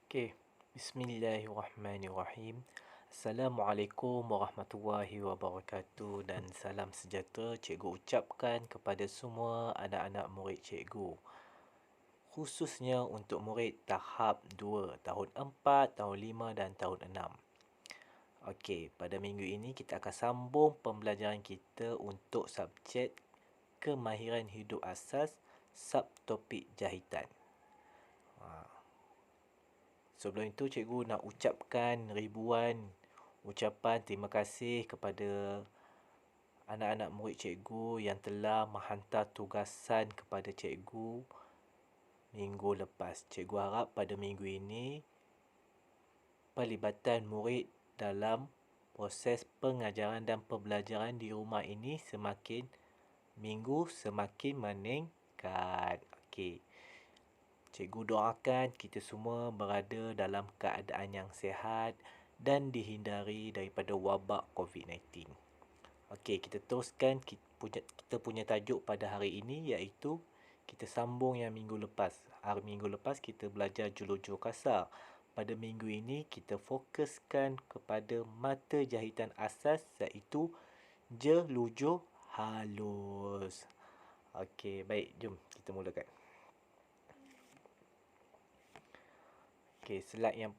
Okey, Bismillahirrahmanirrahim. Assalamualaikum warahmatullahi wabarakatuh dan salam sejahtera cikgu ucapkan kepada semua anak-anak murid cikgu. Khususnya untuk murid tahap 2, tahun 4, tahun 5 dan tahun 6. Okey, pada minggu ini kita akan sambung pembelajaran kita untuk subjek kemahiran hidup asas subtopik jahitan. Sebelum itu, cikgu nak ucapkan ribuan ucapan terima kasih kepada anak-anak murid cikgu yang telah menghantar tugasan kepada cikgu minggu lepas. Cikgu harap pada minggu ini pelibatan murid dalam proses pengajaran dan pembelajaran di rumah ini semakin meningkat. Okey. Cikgu doakan kita semua berada dalam keadaan yang sihat dan dihindari daripada wabak COVID-19. Okey, kita teruskan kita punya tajuk pada hari ini iaitu kita sambung yang minggu lepas. Hari minggu lepas kita belajar juluju kasar. Pada minggu ini kita fokuskan kepada mata jahitan asas iaitu jeluju halus. Okey, baik, jom kita mulakan. Okey, slide yang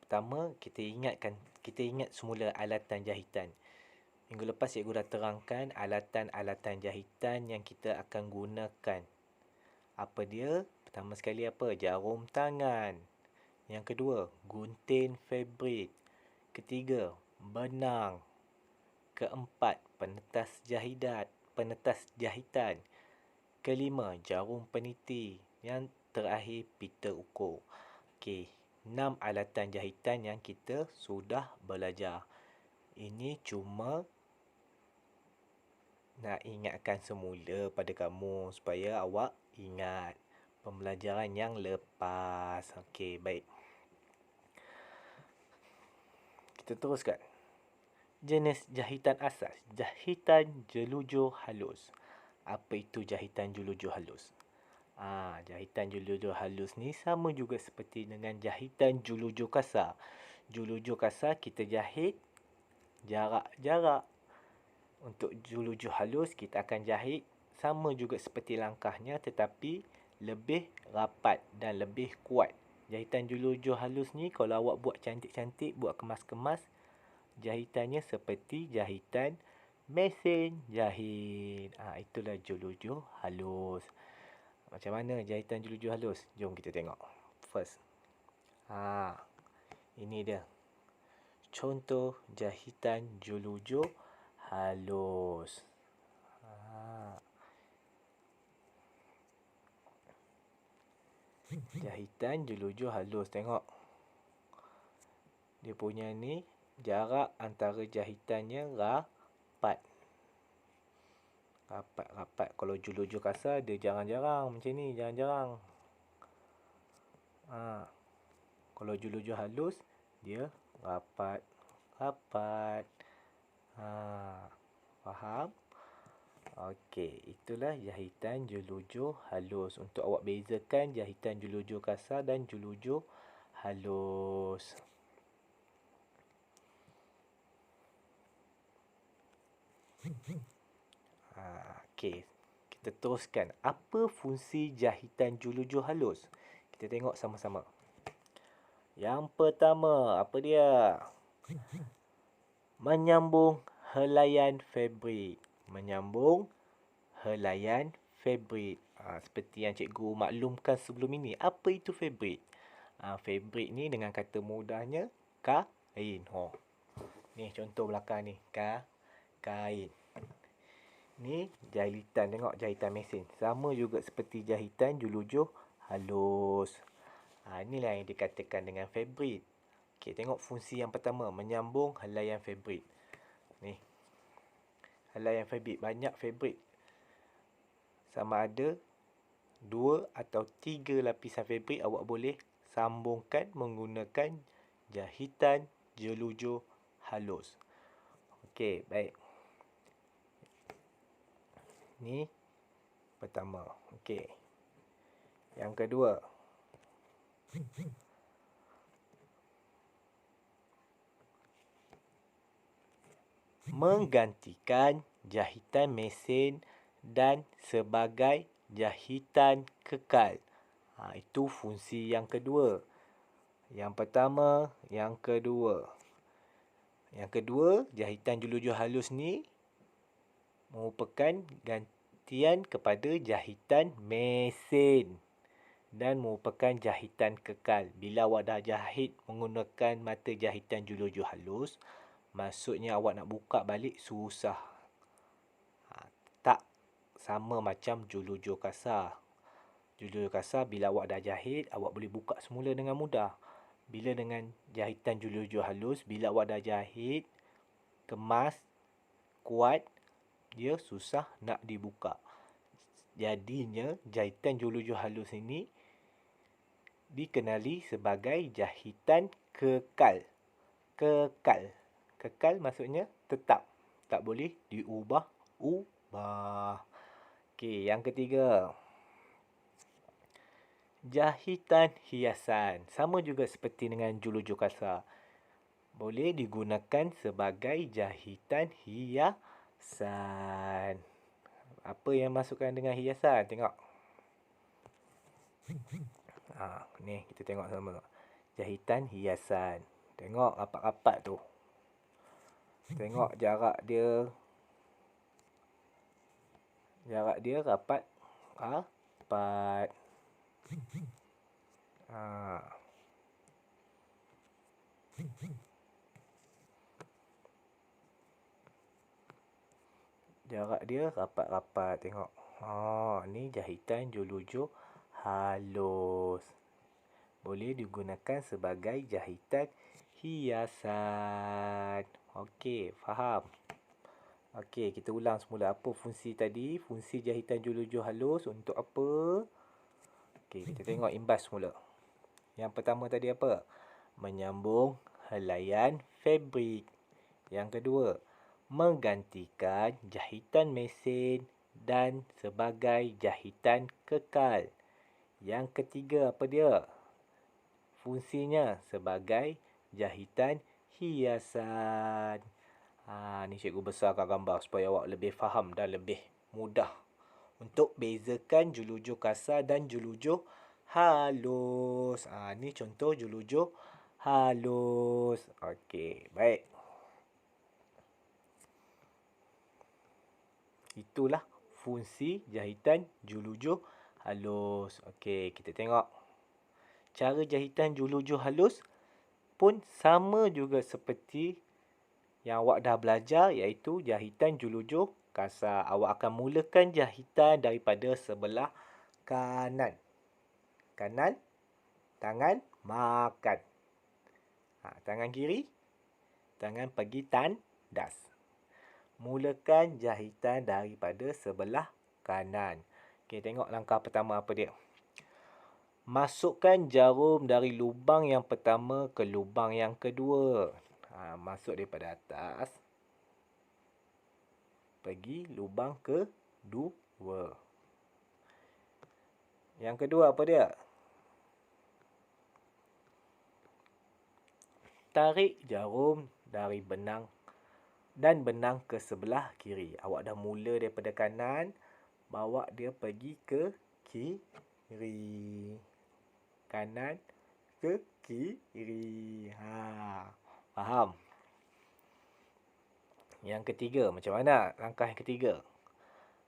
pertama kita ingat semula alatan jahitan. Minggu lepas cikgu dah terangkan alatan-alatan jahitan yang kita akan gunakan. Apa dia? Pertama sekali apa? Jarum tangan. Yang kedua, gunting fabrik. Ketiga, benang. Keempat, penetas jahitan. Kelima, jarum peniti. Yang terakhir, pita ukur. Okey, 6 alatan jahitan yang kita sudah belajar. Ini cuma nak ingatkan semula pada kamu supaya awak ingat pembelajaran yang lepas. Okey, baik. Kita teruskan. Jenis jahitan asas. Jahitan jelujur halus. Apa itu jahitan jelujur halus? Jahitan jelujur halus ni sama juga seperti dengan jahitan jelujur kasar. Jelujur kasar kita jahit jarak-jarak. Untuk jelujur halus kita akan jahit sama juga seperti langkahnya tetapi lebih rapat dan lebih kuat. Jahitan jelujur halus ni kalau awak buat cantik-cantik, buat kemas-kemas, jahitannya seperti jahitan mesin jahit. Itulah jelujur halus. Macam mana jahitan jelujur halus? Jom kita tengok. First. Ini dia. Contoh jahitan jelujur halus. Jahitan jelujur halus. Tengok. Dia punya ni jarak antara jahitannya rapat. Rapat. Kalau jelujur kasar dia jarang-jarang macam ni, jarang-jarang. Kalau jelujur halus dia rapat. Faham? Okey, itulah jahitan jelujur halus. Untuk awak bezakan jahitan jelujur kasar dan jelujur halus. Okey, kita teruskan. Apa fungsi jahitan jelujur halus? Kita tengok sama-sama. Yang pertama, apa dia? Menyambung helaian fabrik. Seperti yang cikgu maklumkan sebelum ini. Apa itu fabrik? Fabrik ni dengan kata mudahnya kain. Ni contoh belakang ni. Kain. Ni jahitan. Tengok jahitan mesin. Sama juga seperti jahitan jelujur halus. Inilah yang dikatakan dengan fabrik. Okey, tengok fungsi yang pertama. Menyambung helaian fabrik. Ni. Helaian fabrik. Banyak fabrik. Sama ada 2 atau 3 lapisan fabrik awak boleh sambungkan menggunakan jahitan jelujur halus. Okey, baik. Ni pertama. Okey. Yang kedua. menggantikan jahitan mesin dan sebagai jahitan kekal. Itu fungsi yang kedua. Yang pertama, yang kedua. Yang kedua, jahitan julujo halus ni merupakan gantian kepada jahitan mesin dan merupakan jahitan kekal. Bila awak dah jahit menggunakan mata jahitan julujo halus, maksudnya awak nak buka balik susah. Tak sama macam julujo kasar. Julujo kasar bila awak dah jahit, awak boleh buka semula dengan mudah. Bila dengan jahitan julujo halus, bila awak dah jahit, kemas, kuat, dia susah nak dibuka. Jadinya jahitan julujo halus ini dikenali sebagai jahitan kekal. Kekal. Kekal maksudnya tetap. Tak boleh diubah-ubah. Okey, yang ketiga. Jahitan hiasan. Sama juga seperti dengan julujo kasar. Boleh digunakan sebagai jahitan hiasan. Apa yang masukkan dengan hiasan? Tengok. Ni kita tengok sama. Jahitan hiasan. Tengok rapat-rapat tu. Tengok jarak dia. Jarak dia rapat. Rapat. Jarak dia rapat-rapat. Tengok. Ni jahitan julujo halus. Boleh digunakan sebagai jahitan hiasan. Okey, faham? Okey, kita ulang semula. Apa fungsi tadi? Fungsi jahitan julujo halus untuk apa? Okey, kita tengok imbas semula. Yang pertama tadi apa? Menyambung helaian fabrik. Yang kedua, menggantikan jahitan mesin dan sebagai jahitan kekal. Yang ketiga apa dia? Fungsinya sebagai jahitan hiasan. Ni cikgu besarkan gambar supaya awak lebih faham dan lebih mudah untuk bezakan julujo kasar dan julujo halus. Ni contoh julujo halus. Okey, baik. Itulah fungsi jahitan julujo halus. Okey, kita tengok. Cara jahitan julujo halus pun sama juga seperti yang awak dah belajar, iaitu jahitan julujo kasar. Awak akan mulakan jahitan daripada sebelah kanan. Kanan, tangan makan. Tangan kiri, tangan pergi tandas. Mulakan jahitan daripada sebelah kanan. Okey, tengok langkah pertama apa dia. Masukkan jarum dari lubang yang pertama ke lubang yang kedua. Masuk daripada atas. Pergi lubang kedua. Yang kedua apa dia? Tarik jarum dari benang dan benang ke sebelah kiri. Awak dah mula daripada kanan, bawa dia pergi ke kiri. Kanan ke kiri. Faham? Yang ketiga, macam mana langkah yang ketiga?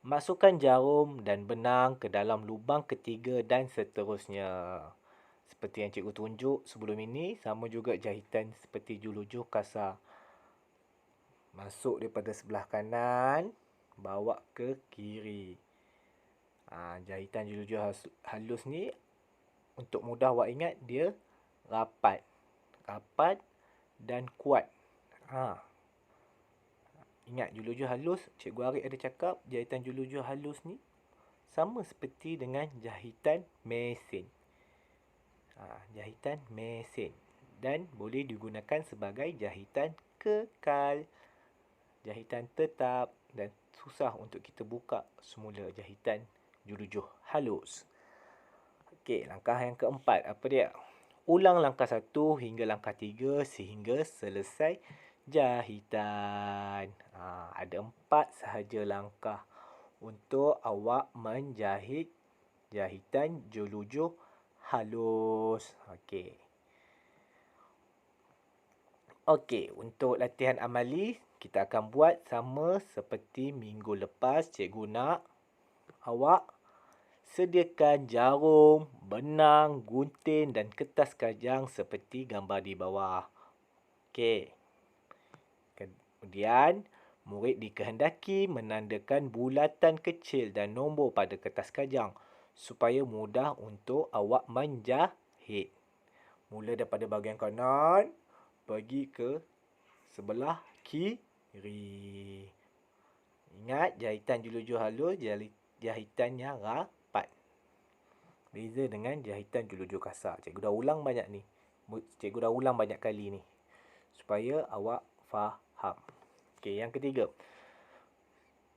Masukkan jarum dan benang ke dalam lubang ketiga dan seterusnya. Seperti yang cikgu tunjuk sebelum ini, sama juga jahitan seperti julujo kasar. Masuk daripada sebelah kanan, bawa ke kiri. Jahitan julujo halus ni, untuk mudah awak ingat, dia rapat. Rapat dan kuat. Ingat, julujo halus, Cikgu Arif ada cakap, jahitan julujo halus ni sama seperti dengan jahitan mesin. Jahitan mesin. Dan boleh digunakan sebagai jahitan kekal. Jahitan tetap. Dan susah untuk kita buka semula jahitan julujo halus. Okey, langkah yang keempat apa dia? Ulang langkah 1 hingga langkah 3 sehingga selesai jahitan. Ada 4 sahaja langkah untuk awak menjahit jahitan julujuh halus. Okey, untuk latihan amali, kita akan buat sama seperti minggu lepas. Cikgu nak awak sediakan jarum, benang, gunting dan kertas kajang seperti gambar di bawah. Okey. Kemudian, murid dikehendaki menandakan bulatan kecil dan nombor pada kertas kajang supaya mudah untuk awak menjahit. Mula daripada bahagian kanan, pergi ke sebelah kiri. Ingat, jahitan julujuh halus, jahitan yang rapat. Beza dengan jahitan julujuh kasar. Cikgu dah ulang banyak ni. Cikgu dah ulang banyak kali ni. Supaya awak faham. Okey, yang ketiga.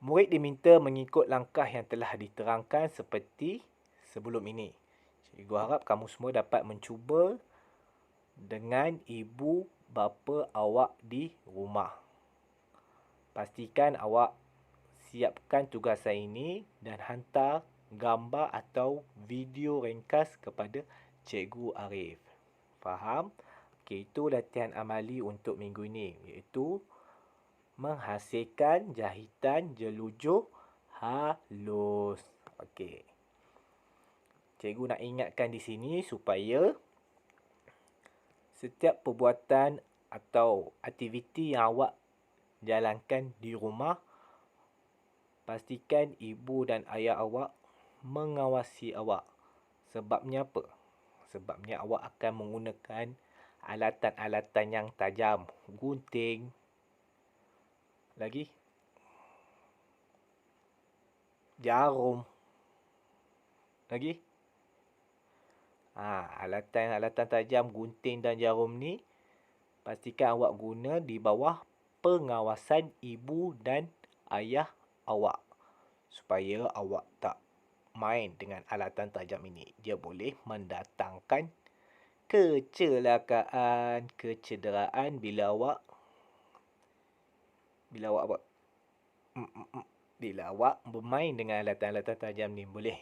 Murid diminta mengikut langkah yang telah diterangkan seperti sebelum ini. Cikgu harap kamu semua dapat mencuba dengan ibu bapa awak di rumah. Pastikan awak siapkan tugasan ini dan hantar gambar atau video ringkas kepada Cikgu Arif. Faham? Okey, itu latihan amali untuk minggu ini, iaitu menghasilkan jahitan julujuh halus. Okey. Cikgu nak ingatkan di sini supaya setiap perbuatan atau aktiviti yang awak jalankan di rumah, pastikan ibu dan ayah awak mengawasi awak. Sebabnya apa? Sebabnya awak akan menggunakan alatan-alatan yang tajam. Gunting. Lagi? Jarum. Lagi? Alatan-alatan tajam, gunting dan jarum ni pastikan awak guna di bawah pengawasan ibu dan ayah awak. Supaya awak tak main dengan alatan tajam ini. Dia boleh mendatangkan kecelakaan, kecederaan bila awak bermain dengan alatan-alatan tajam ni. Boleh.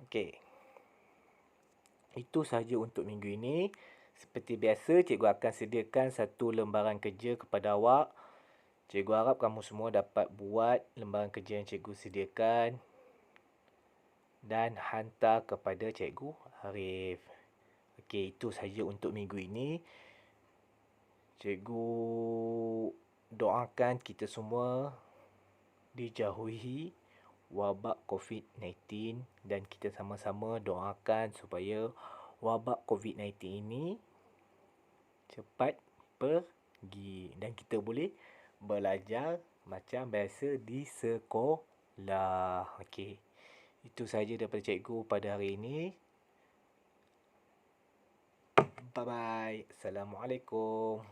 Okey. Itu sahaja untuk minggu ini. Seperti biasa, cikgu akan sediakan satu lembaran kerja kepada awak. Cikgu harap kamu semua dapat buat lembaran kerja yang cikgu sediakan dan hantar kepada Cikgu Arif. Okey, itu sahaja untuk minggu ini. Cikgu doakan kita semua dijauhi wabak COVID-19 dan kita sama-sama doakan supaya wabak COVID-19 ini cepat pergi dan kita boleh belajar macam biasa di sekolah. Okey. Itu sahaja daripada cikgu pada hari ini. Bye-bye. Assalamualaikum.